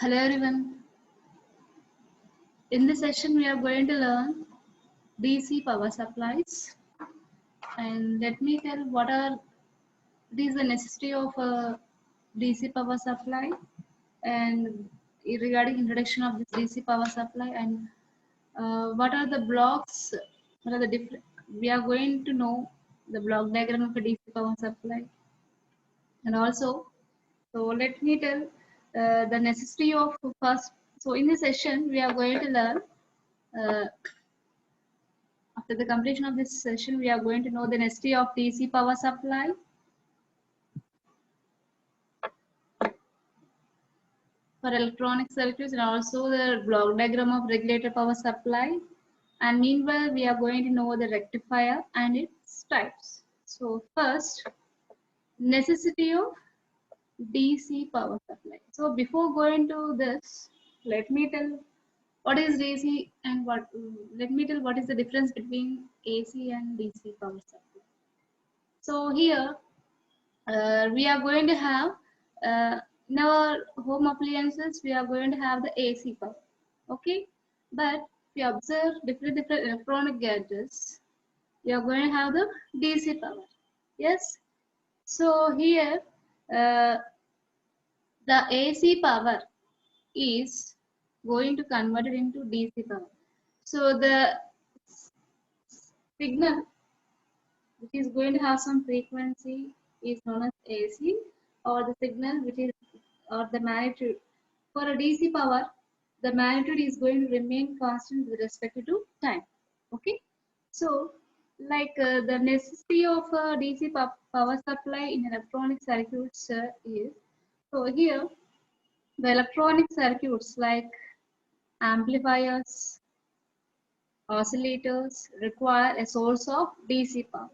Hello everyone. In this session, we are going to learn DC power supplies, and let me tell what is the necessity of a DC power supply, and regarding introduction of this DC power supply, and what are the blocks, what are the different. We are going to know the block diagram of a DC power supply, and also, so let me tell the necessity of first. So in this session, we are going to learn. Uh, After the completion of this session, we are going to know the necessity of DC power supply for electronic circuits and also the block diagram of regulator power supply. And meanwhile, we are going to know the rectifier and its types. So first, necessity of DC power supply. So before going to this, let me tell what is DC and let me tell what is the difference between AC and DC power supply. So here we are going to have in our home appliances we are going to have the AC power, okay, but if we observe different electronic gadgets we are going to have the DC power. Yes, so here uh, the AC power is going to convert it into DC power. So the signal which is going to have some frequency is known as AC, or the signal which is or the magnitude. For a DC power, the magnitude is going to remain constant with respect to time. Okay, so like the necessity of a DC power supply in electronic circuits is, so here the electronic circuits like amplifiers, oscillators require a source of DC power.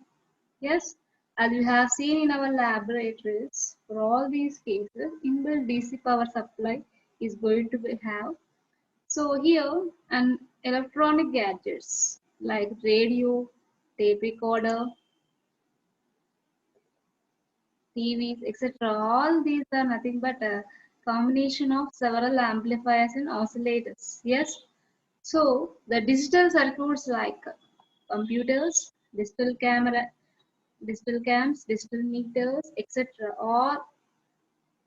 Yes, as we have seen in our laboratories, for all these cases, inbuilt DC power supply is going to have. So here, an electronic gadgets like radio, tape recorder, TVs, etc. All these are nothing but a combination of several amplifiers and oscillators. Yes, so the digital circuits like computers, digital cams, digital meters, etc. all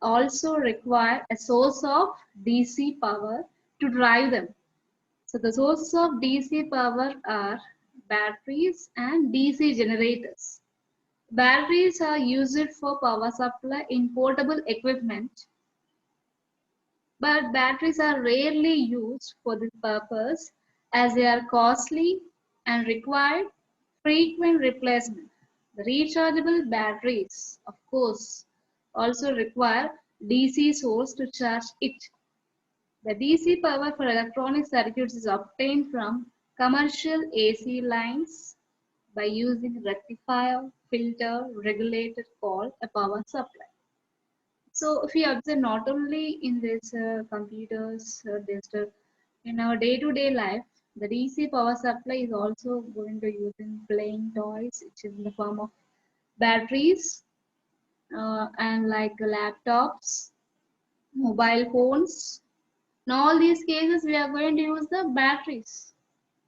also require a source of DC power to drive them. So the sources of DC power are batteries and DC generators. Batteries are used for power supply in portable equipment, but batteries are rarely used for this purpose as they are costly and require frequent replacement. The rechargeable batteries, of course, also require DC source to charge it. The DC power for electronic circuits is obtained from commercial AC lines by using rectifier, filter, regulator called a power supply. So if we observe not only in this computers, digital, in our day-to-day life, the DC power supply is also going to use in playing toys, which is in the form of batteries and like laptops, mobile phones. In all these cases, we are going to use the batteries.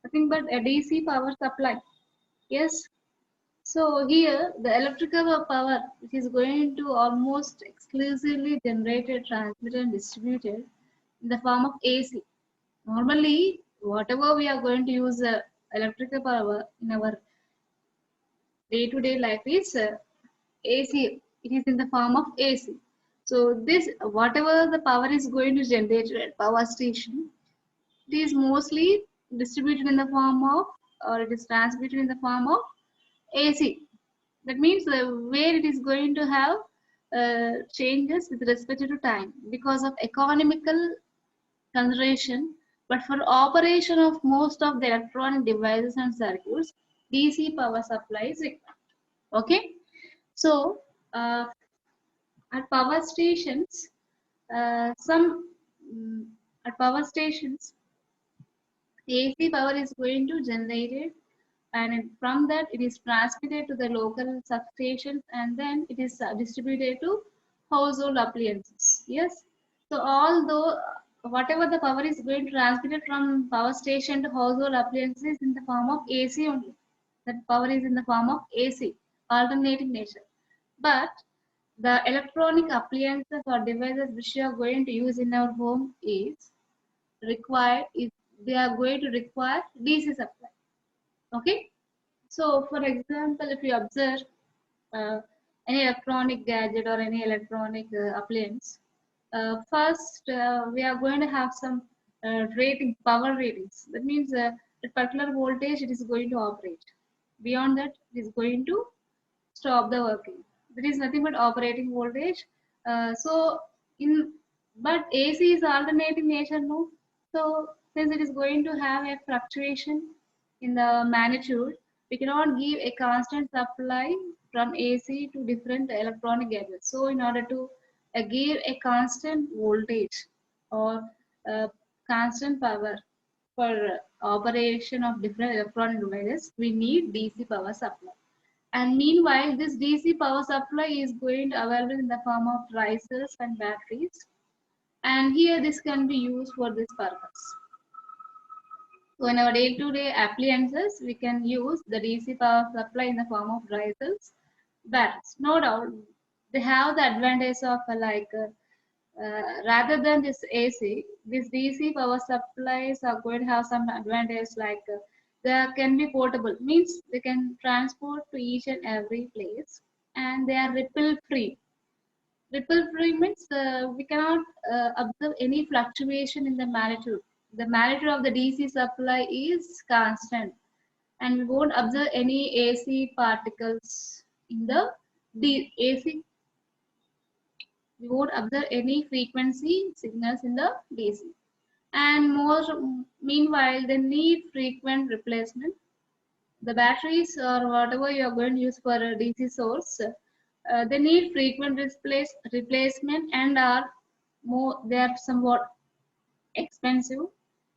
Nothing but a DC power supply. Yes. So here the electrical power which is going to almost exclusively generated, transmitted and distributed in the form of AC. Normally whatever we are going to use electrical power in our day-to-day life is AC. It is in the form of AC. So this whatever the power is going to generate at power station, it is mostly distributed in the form of or it is transmitted in the form of AC. That means where it is going to have changes with respect to time because of economical consideration. But for operation of most of the electronic devices and circuits, DC power supply is required. Okay, so uh, at power stations, some at power stations, AC power is going to generate it, and from that it is transmitted to the local substations and then it is distributed to household appliances. Yes, so although whatever the power is going to transmitted from power station to household appliances in the form of AC only. That power is in the form of AC, alternating nature. But the electronic appliances or devices which you are going to use in our home is they are going to require DC supply. Okay. So, for example, if you observe uh, any electronic gadget or any electronic appliance, first we are going to have some power ratings. That means at particular voltage it is going to operate. Beyond that, it is going to stop the working. There is nothing but operating voltage. So in but AC is alternating nature, no. So since it is going to have a fluctuation in the magnitude, we cannot give a constant supply from AC to different electronic gadgets. So in order to give a constant voltage or constant power for operation of different electronic devices, we need DC power supply. And meanwhile, this DC power supply is going to available in the form of risers and batteries. And here this can be used for this purpose. So in our day-to-day appliances, we can use the DC power supply in the form of risers, batteries. No doubt, they have the advantage of rather than this AC, this DC power supplies are going to have some advantage they can be portable, means they can transport to each and every place, and they are ripple free. Ripple free means we cannot observe any fluctuation in the magnitude. The magnitude of the DC supply is constant, and we won't observe any AC particles in the AC. We won't observe any frequency signals in the DC. And meanwhile, they need frequent replacement. The batteries or whatever you are going to use for a DC source, they need frequent replacement and they are somewhat expensive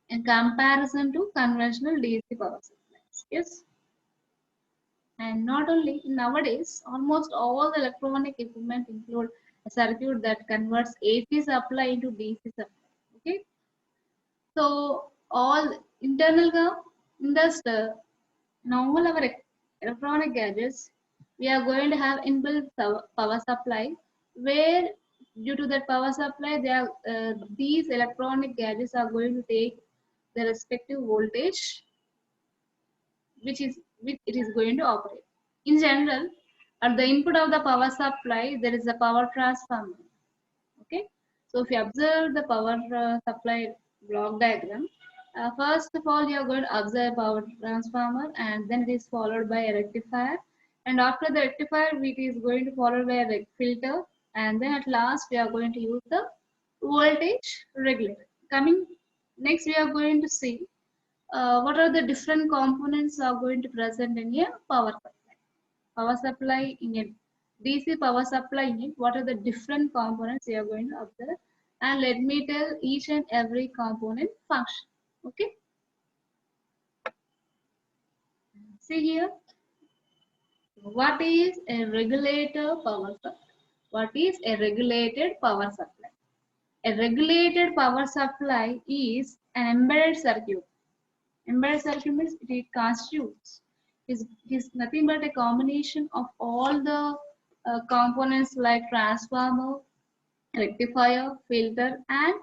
in comparison to conventional DC power supplies. Yes. And not only nowadays, almost all the electronic equipment include a circuit that converts AC supply into DC supply. Okay, so all internal in the normal our electronic gadgets, we are going to have inbuilt power supply, where due to that power supply, these electronic gadgets are going to take the respective voltage which it is going to operate. In general, at the input of the power supply, there is a power transformer. Okay, so if you observe the power supply block diagram, first of all you are going to observe power transformer, and then it is followed by a rectifier, and after the rectifier it is going to follow by a filter, and then at last we are going to use the voltage regulator. Coming next, we are going to see what are the different components are going to present in a power supply. Power supply in a DC power supply unit, what are the different components you are going to observe, and let me tell each and every component function. Okay, see here, what is a regulator power supply? What is a regulated power supply? A regulated power supply is an embedded circuit. Embedded circuit means it constitutes is nothing but a combination of all the components like transformer, rectifier, filter, and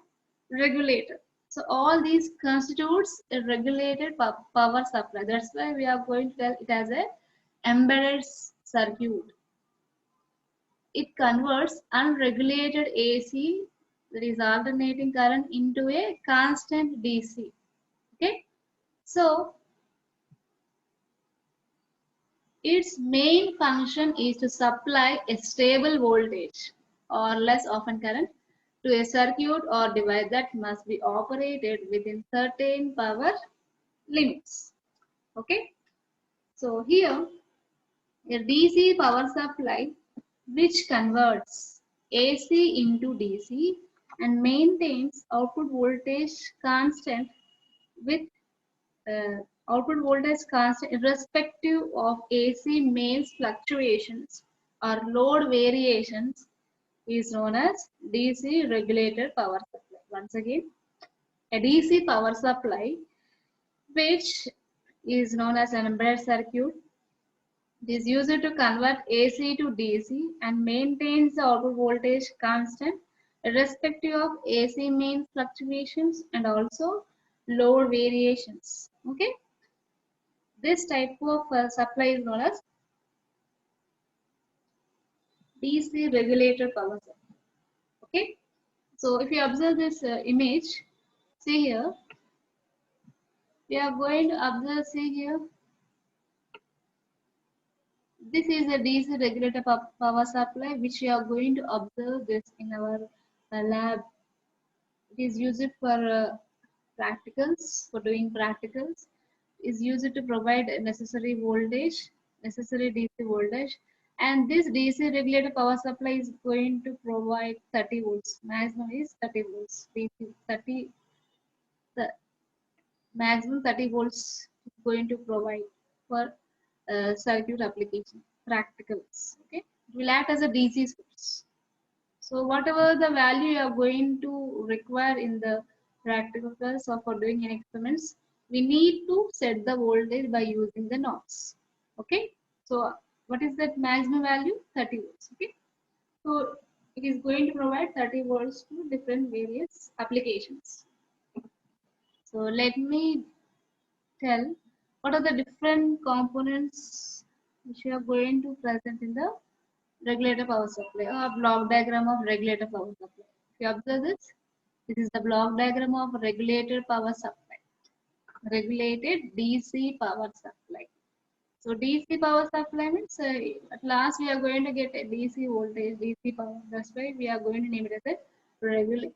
regulator. So all these constitutes a regulated power supply. That's why we are going to tell it as a embedded circuit. It converts unregulated AC, that is alternating current, into a constant DC. Okay, so its main function is to supply a stable voltage or less often current to a circuit or device that must be operated within certain power limits. Okay, so here a DC power supply which converts AC into DC and maintains output voltage constant with output voltage constant irrespective of AC mains fluctuations or load variations is known as DC regulated power supply. Once again, A DC power supply, which is known as an embedded circuit, it is used to convert AC to DC and maintains the output voltage constant irrespective of AC mains fluctuations and also load variations. Okay, this type of supply is known as DC regulated power supply. Okay, so if you observe this image, see here, we are going to observe, see here, this is a DC regulated power supply which we are going to observe this in our lab. It is used for practicals, for doing practicals. Is used to provide necessary voltage, necessary DC voltage, and this DC regulated power supply is going to provide 30 volts. Maximum is 30 volts. DC 30, the maximum 30 volts is going to provide for circuit application practicals. Okay, it will act as a DC source. So whatever the value you are going to require in the practicals or for doing any experiments, we need to set the voltage by using the knobs. Okay, so what is that maximum value? 30 volts. Okay, so it is going to provide 30 volts to different various applications. So let me tell what are the different components which we are going to present in the regulator power supply or block diagram of regulator power supply. If you observe this, this is the block diagram of regulated power supply, regulated DC power supply. So DC power supply means at last we are going to get a DC voltage, DC power. That's why we are going to name it as a regulated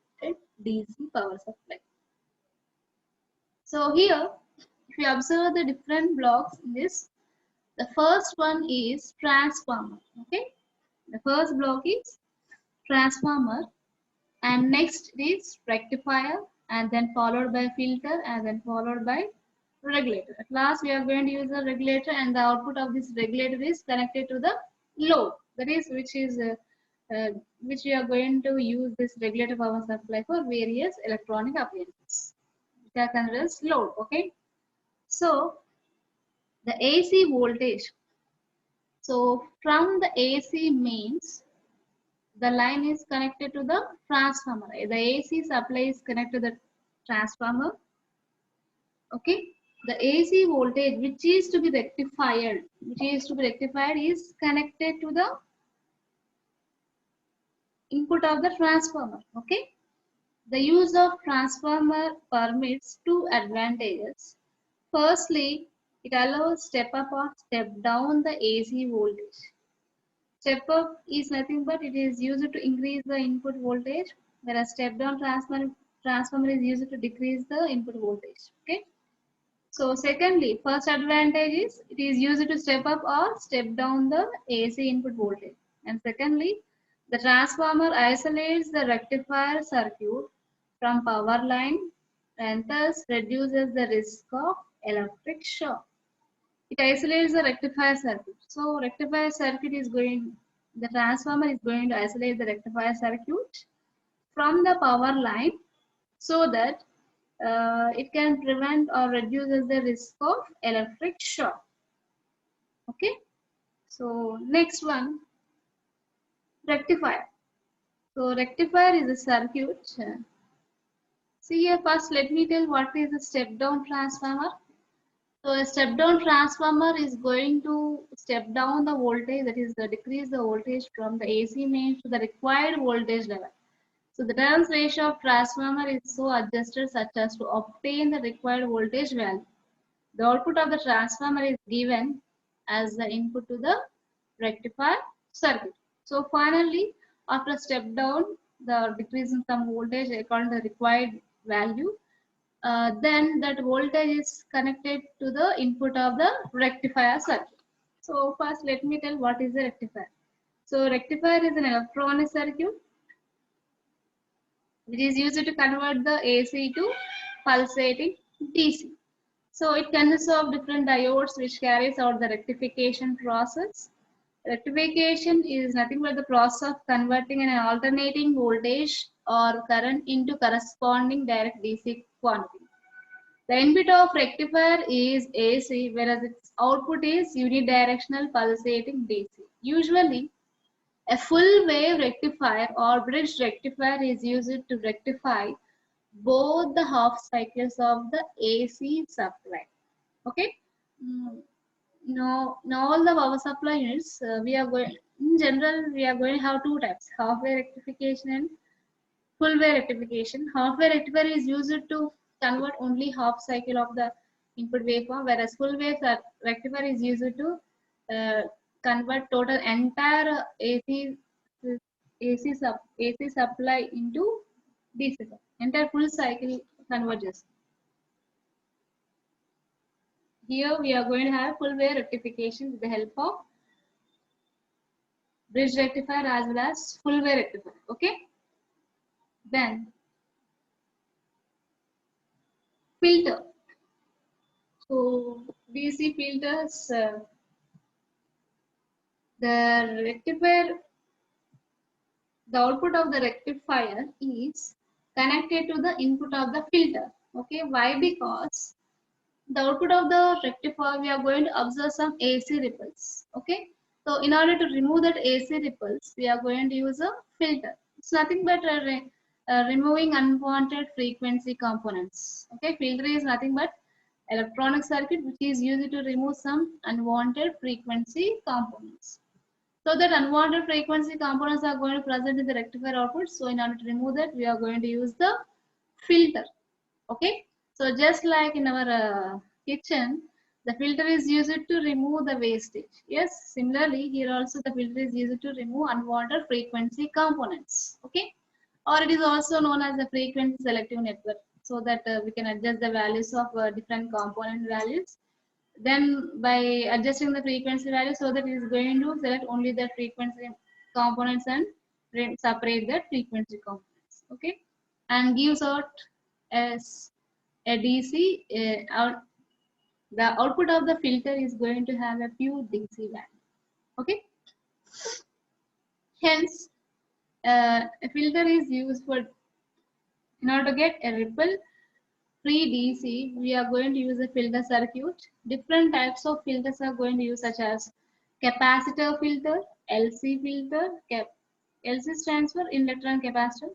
DC power supply. So here, if you observe the different blocks in this, the first one is transformer. Okay, the first block is transformer, and next is rectifier, and then followed by filter, and then followed by regulator. At last we are going to use the regulator, and the output of this regulator is connected to the load, that is which we are going to use this regulator power supply for various electronic appliances which are considered as load. Okay, so the AC voltage, so from the AC mains the line is connected to the transformer. The AC supply is connected to the transformer. Okay, the AC voltage which is to be rectified, is connected to the input of the transformer. Okay, the use of transformer permits two advantages. Firstly, it allows step up or step down the AC voltage. Step up is nothing but it is used to increase the input voltage, whereas step down transformer is used to decrease the input voltage. Okay. So secondly, first advantage is it is used to step up or step down the AC input voltage. And secondly, the transformer isolates the rectifier circuit from power line and thus reduces the risk of electric shock. It isolates the rectifier circuit. So rectifier circuit is the transformer is going to isolate the rectifier circuit from the power line so that it can prevent or reduces the risk of electric shock. Okay, so next one, rectifier. So rectifier is a circuit. See here, first let me tell what is a step down transformer. So a step down transformer is going to step down the voltage, that is decrease the voltage from the AC main to the required voltage level. So the turns ratio of transformer is so adjusted such as to obtain the required voltage value. The output of the transformer is given as the input to the rectifier circuit. So finally, after step down, the decrease in some voltage according to the required value, then that voltage is connected to the input of the rectifier circuit. So first let me tell what is the rectifier. So rectifier is an electronic circuit which is used to convert the AC to pulsating DC. So it consists of different diodes which carries out the rectification process. Rectification is nothing but the process of converting an alternating voltage or current into corresponding direct DC quantity. The input of rectifier is AC, whereas its output is unidirectional pulsating DC. Usually, a full wave rectifier or bridge rectifier is used to rectify both the half cycles of the AC supply. Okay. Now all the power supply units, we are going, in general, we are going to have two types: half wave rectification and full wave rectification. Half wave rectifier is used to convert only half cycle of the input waveform, whereas full wave rectifier is used to uh, convert total entire AC supply into DC supply. Entire full cycle converges. Here we are going to have full wave rectification with the help of bridge rectifier as well as full wave rectifier. Okay. Then filter. So DC filters, the rectifier, the output of the rectifier is connected to the input of the filter. Okay. Why? Because the output of the rectifier, we are going to observe some AC ripples. Okay. So in order to remove that AC ripples, we are going to use a filter. It's nothing but removing unwanted frequency components. Okay. Filter is nothing but electronic circuit which is used to remove some unwanted frequency components. So that unwanted frequency components are going to present in the rectifier output. So in order to remove that, we are going to use the filter. Okay. So just like in our kitchen, the filter is used to remove the wastage. Yes. Similarly, here also the filter is used to remove unwanted frequency components. Okay. Or it is also known as the frequency selective network, so that we can adjust the values of different component values. Then by adjusting the frequency value, so that it is going to select only the frequency components and separate the frequency components. Okay. And gives out as a DC the output of the filter is going to have a pure DC value. Okay. Hence, a filter is used for, in order to get a ripple free DC, we are going to use a filter circuit. Different types of filters are going to use, such as capacitor filter, LC filter, LC stands for inductor and capacitor,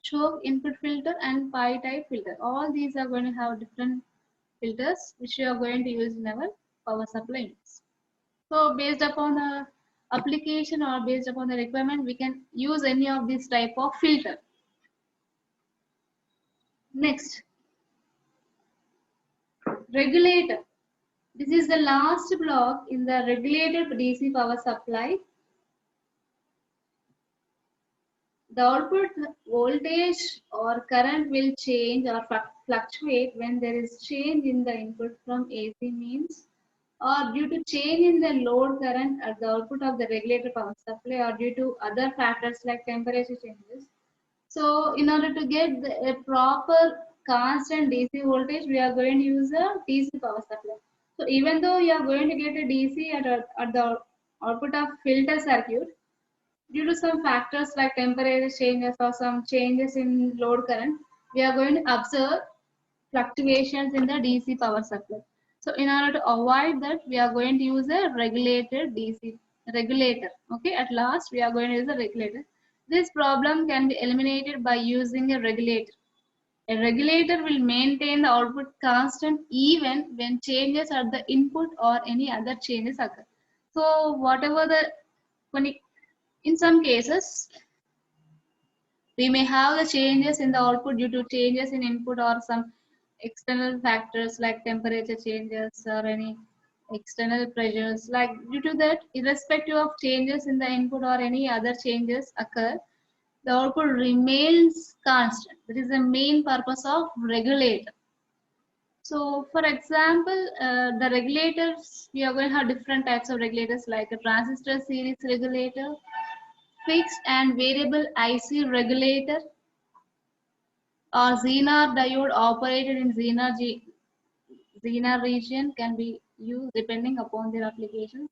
choke input filter, and pi type filter. All these are going to have different filters which we are going to use in our power supply units. So based upon the application or based upon the requirement, we can use any of these type of filter. Next, regulator. This is the last block in the regulated DC power supply. The output voltage or current will change or fluctuate when there is change in the input from AC means, or due to change in the load current at the output of the regulated power supply, or due to other factors like temperature changes. So in order to get a proper constant DC voltage, we are going to use a DC power supply. So even though you are going to get a DC at the output of filter circuit, due to some factors like temperature changes or some changes in load current, we are going to observe fluctuations in the DC power supply. So in order to avoid that, we are going to use a regulated DC regulator. Okay, at last we are going to use a regulator. This problem can be eliminated by using a regulator. A regulator will maintain the output constant even when changes at the input or any other changes occur. So whatever the, when it, in some cases, we may have the changes in the output due to changes in input or some external factors like temperature changes or any external pressures. Like due to that, irrespective of changes in the input or any other changes occur, the output remains constant. That is the main purpose of regulator. So for example, the regulators, we are going to have different types of regulators like a transistor series regulator, fixed and variable IC regulator, or Zener diode operated in Zener region can be used depending upon their application.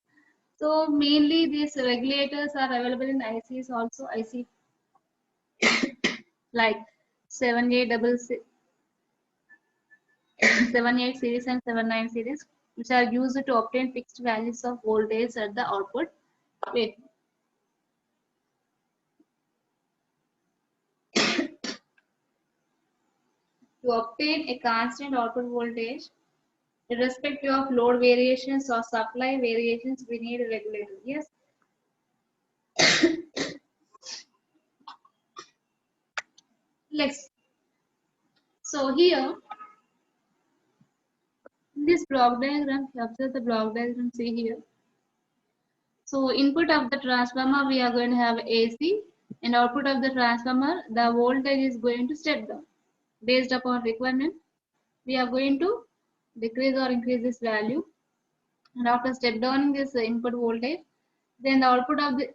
So mainly these regulators are available in ICs also, IC like 7866 78 series and 79 series, which are used to obtain fixed values of voltage at the output wave. To obtain a constant output voltage, irrespective of load variations or supply variations, we need a regulator. Yes. Let's. So here, in this block diagram, observe the block diagram. See here. So input of the transformer, we are going to have AC, and output of the transformer, the voltage is going to step down. Based upon requirement, we are going to decrease or increase this value. And after step downing this input voltage, then the output of the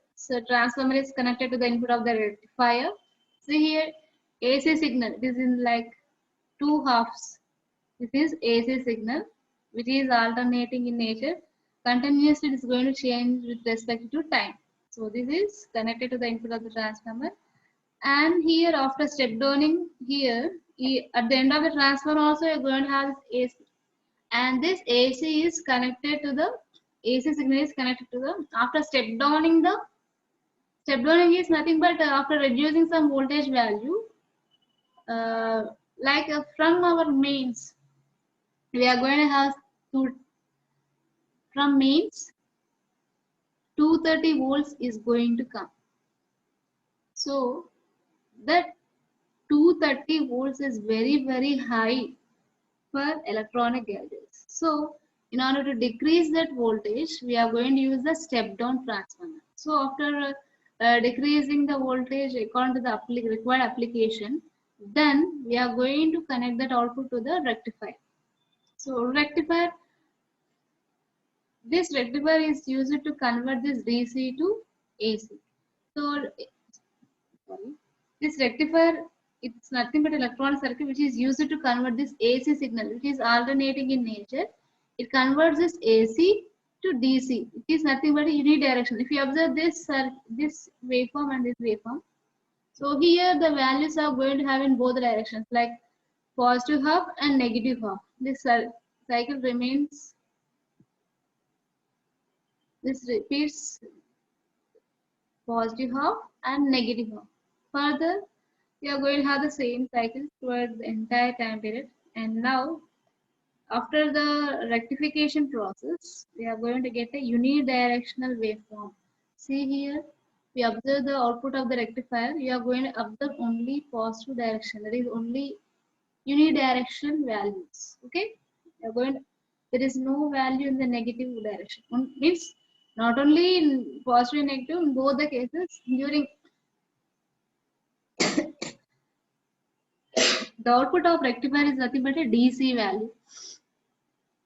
transformer is connected to the input of the rectifier. See here, AC signal. This is like two halves. This is AC signal, which is alternating in nature. Continuously, it is going to change with respect to time. So this is connected to the input of the transformer. And here, after step downing, here at the end of the transformer, also you're going to have this AC. And this AC is connected to the AC signal is connected to the after step downing is nothing but after reducing some voltage value, uh, from our mains, we are going to have two from mains 230 volts is going to come. So that 230 volts is very high for electronic gadgets. So in order to decrease that voltage, we are going to use the step down transformer. So after decreasing the voltage according to the required application, then we are going to connect that output to the rectifier. So this rectifier is used to convert this DC to AC. So sorry, this rectifier, it's nothing but electronic circuit which is used to convert this AC signal, which is alternating in nature. It converts this AC to DC. It is nothing but a unidirectional. If you observe this waveform and this waveform, so here the values are going to have in both directions, like positive half and negative half. This cycle remains. This repeats positive half and negative half. Further, we are going to have the same cycle towards the entire time period. And now, after the rectification process, we are going to get a unidirectional waveform. See here, we observe the output of the rectifier. You are going to observe only positive direction. That is only unidirectional values. Okay, you are going. There is no value in the negative direction. Means not only in positive and negative, in both the cases during the output of rectifier is nothing but a DC value.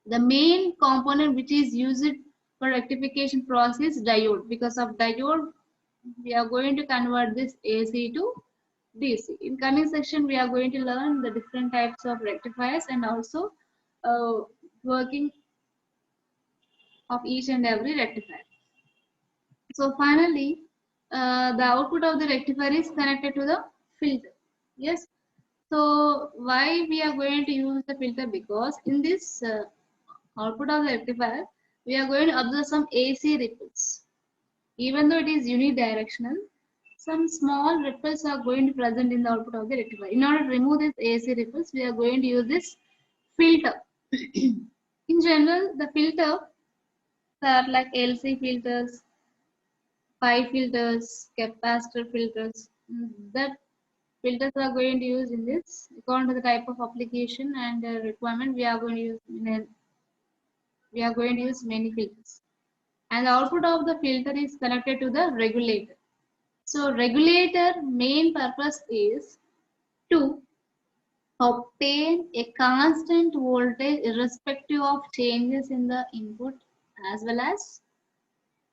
The main component which is used for rectification process is diode. Because of diode, we are going to convert this AC to DC. In coming section, we are going to learn the different types of rectifiers and also working of each and every rectifier. So finally, the output of the rectifier is connected to the filter. Yes. So why we are going to use the filter? Because in this output of the rectifier, we are going to observe some AC ripples. Even though it is unidirectional, some small ripples are going to present in the output of the rectifier. In order to remove these AC ripples, we are going to use this filter. In general, the filters are like LC filters, pi filters, capacitor filters. That filters are going to use in this according to the type of application and requirement. We are going to use many filters, and the output of the filter is connected to the regulator. So regulator main purpose is to obtain a constant voltage irrespective of changes in the input as well as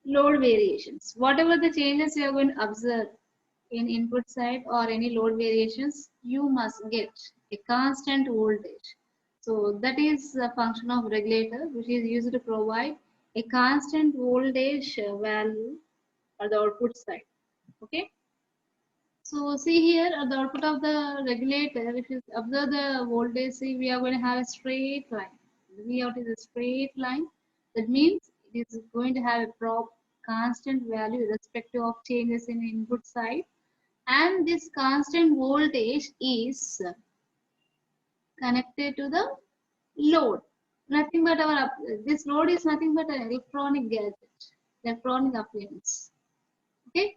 load variations. Whatever the changes you are going to observe in input side or any load variations, you must get a constant voltage. So that is the function of regulator, which is used to provide a constant voltage value at the output side. Okay. So see here at the output of the regulator, if you observe the voltage, see we are going to have a straight line. The V out is a straight line. That means it is going to have a constant value irrespective of changes in input side. And this constant voltage is connected to the load. Nothing but this load is nothing but an electronic gadget, electronic appliance. Okay.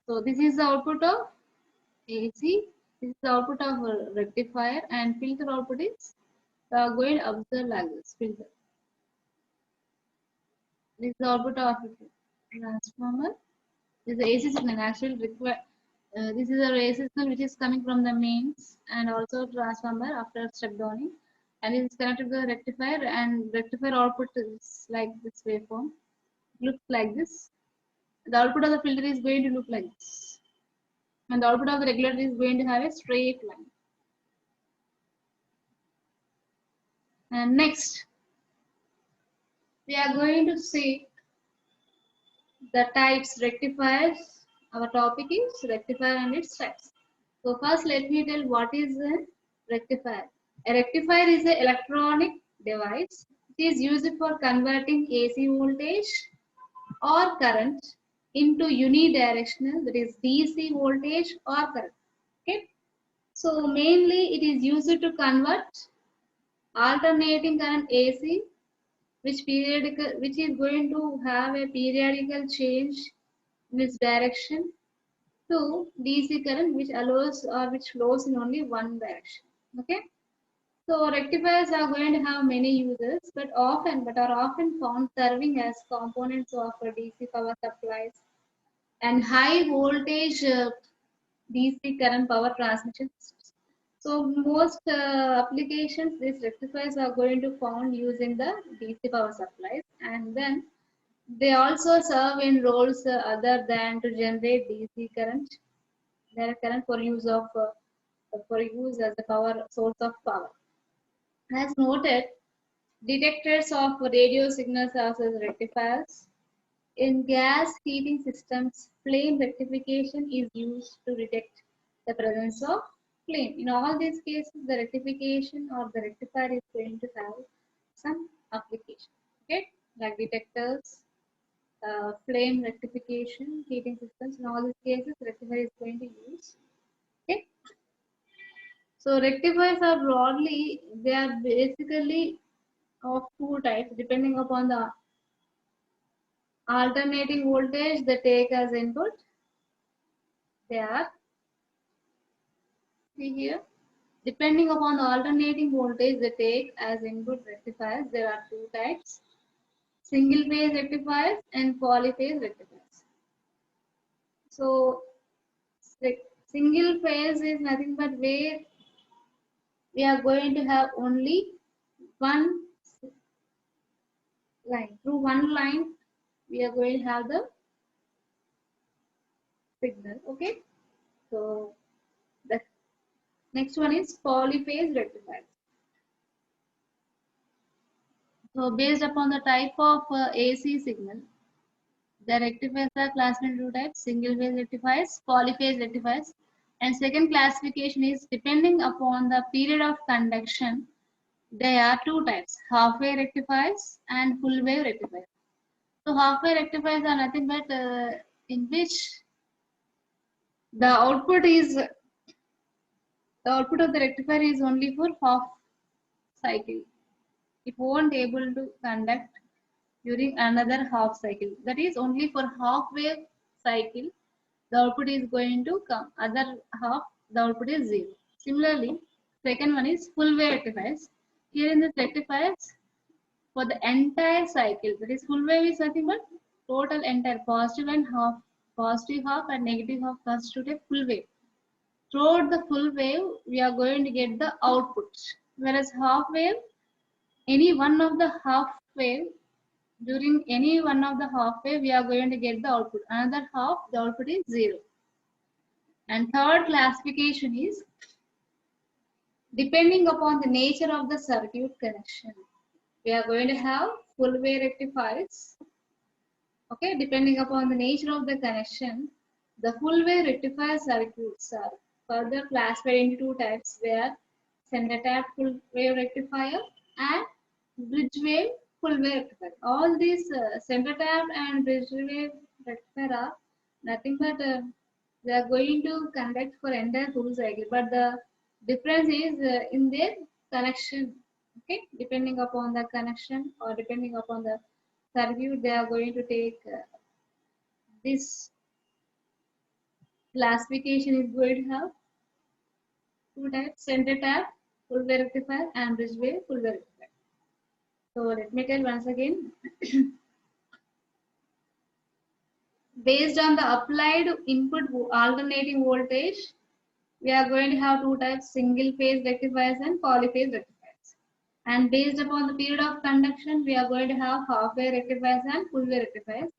So this is the output of AC. This is the output of a rectifier, and filter output is going to observe like this filter. This is the output of a transformer. This is the AC signal actually require. This is a AC signal which is coming from the mains and also transformer after step downing, and it is connected to the rectifier, and rectifier output is like this waveform. Looks like this. The output of the filter is going to look like this, and the output of the regulator is going to have a straight line. And next, we are going to see the types rectifiers. Our topic is rectifier and its types. So first let me tell what is a rectifier. A rectifier is an electronic device. It is used for converting AC voltage or current into unidirectional, that is DC voltage or current. Okay. So mainly it is used to convert alternating current AC which is going to have a periodical change in its direction to DC current which allows or which flows in only one direction. Okay. So rectifiers are going to have many uses, but are often found serving as components of DC power supplies and high voltage DC current power transmission systems. So most applications, these rectifiers are going to found using the DC power supplies, and then they also serve in roles other than to generate DC current, direct current for use as a power source of power. As noted, detectors of radio signals serve as rectifiers. In gas heating systems, flame rectification is used to detect the presence of flame. In all these cases, the rectification or the rectifier is going to have some application. Okay, like detectors, flame rectification, heating systems. In all these cases, rectifier is going to use. Okay, so rectifiers are broadly they are basically of two types depending upon the alternating voltage they take as input. They are, see here, depending upon the alternating voltage they take as input rectifiers, there are two types: single phase rectifiers and polyphase rectifiers. So single phase is nothing but where we are going to have only one line. Through one line, we are going to have the signal. Okay. So the next one is polyphase rectifiers. So based upon the type of AC signal, the rectifiers are classified into two types: single phase rectifiers, polyphase rectifiers. And second classification is depending upon the period of conduction. There are two types: half wave rectifiers and full wave rectifiers. So half wave rectifiers are nothing but in which the output of the rectifier is only for half cycle. It won't able to conduct during another half cycle. That is only for half wave cycle. The output is going to come. Other half, the output is zero. Similarly, second one is full wave rectifiers. Here in this rectifiers, for the entire cycle, that is full wave is nothing but total entire positive half and negative half constitute a full wave. Throughout the full wave, we are going to get the output. Whereas half wave, any one of the half wave, during any one of the half wave, we are going to get the output. Another half, the output is zero. And third classification is depending upon the nature of the circuit connection. We are going to have full wave rectifiers Okay, depending upon the nature of the connection, the full wave rectifier circuits are further classified into two types, where center tap full wave rectifier and bridge wave full wave rectifier. All these center tap and bridge wave rectifier are nothing but they are going to conduct for entire full cycle, but the difference is in their connection. Okay, depending upon the connection or depending upon the circuit, they are going to take this classification is going to have two types: center tap full wave rectifier and bridge wave full wave rectifier. So let me tell once again. Based on the applied input alternating voltage, we are going to have two types: single phase rectifiers and polyphase rectifiers. And based upon the period of conduction, we are going to have half wave rectifiers and full wave rectifiers.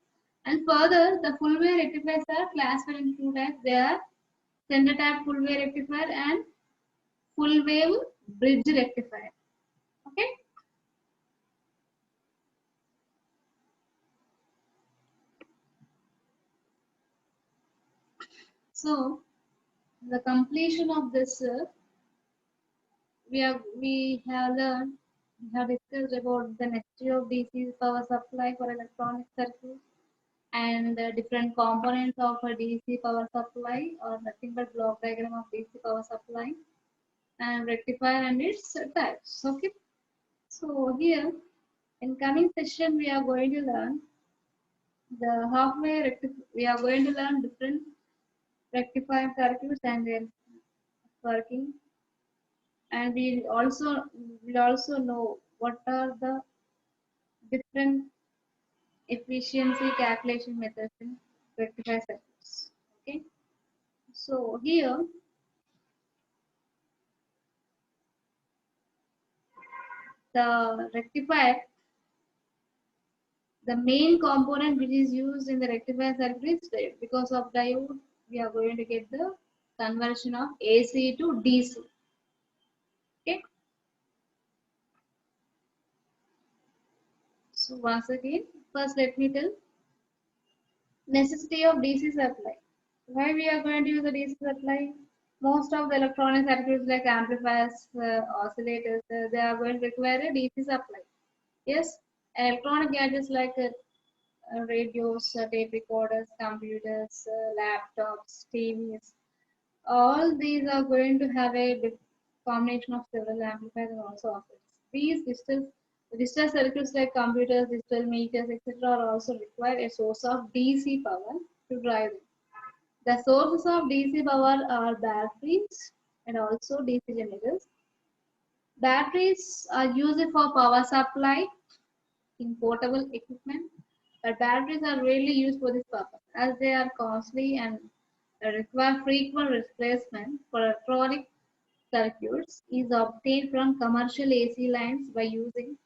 And further, the full wave rectifiers are classified into two types. They are center tap full wave rectifier and full wave bridge rectifier. Okay. So the completion of this, we have discussed about the necessity of DC power supply for electronic circuits and the different components of a DC power supply, or nothing but block diagram of DC power supply, and rectifier and its types. Okay. So here in coming session we are going to learn the halfway rectifier. We are going to learn different rectifier circuits and their working, and we'll also know what are the different efficiency calculation methods in rectifier circuits. Okay, so here the rectifier, the main component which is used in the rectifier circuit is diode. Because of diode, we are going to get the conversion of AC to DC. Okay, so once again, first let me tell necessity of DC supply. Why we are going to use the DC supply? Most of the electronic circuits like amplifiers, oscillators, they are going to require a DC supply. Yes, electronic gadgets like radios, tape recorders, computers, laptops, TVs, all these are going to have a combination of several amplifiers and also oscillators. These digital circuits like computers, digital meters, etc. are also require a source of DC power to drive them. The sources of DC power are batteries and also DC generators. Batteries are used for power supply in portable equipment, but batteries are rarely used for this purpose as they are costly and require frequent replacement. For electronic circuits is obtained from commercial AC lines by using.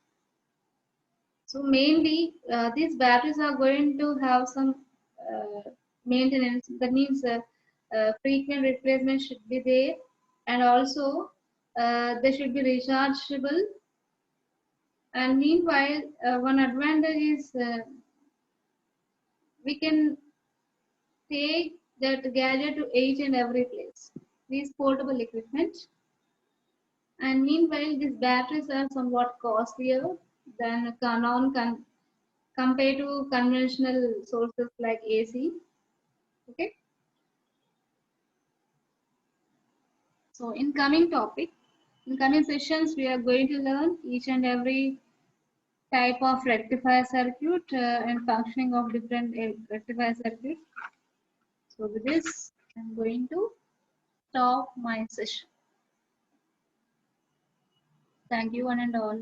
So mainly these batteries are going to have some maintenance. That means frequent replacement should be there, and also they should be rechargeable. And meanwhile, one advantage is we can take that gadget to each and every place. These portable equipment. And meanwhile, these batteries are somewhat costlier than compared to conventional sources like AC. Okay. So in coming sessions, we are going to learn each and every type of rectifier circuit and functioning of different rectifier circuits. So with this, I'm going to stop my session. Thank you one and all.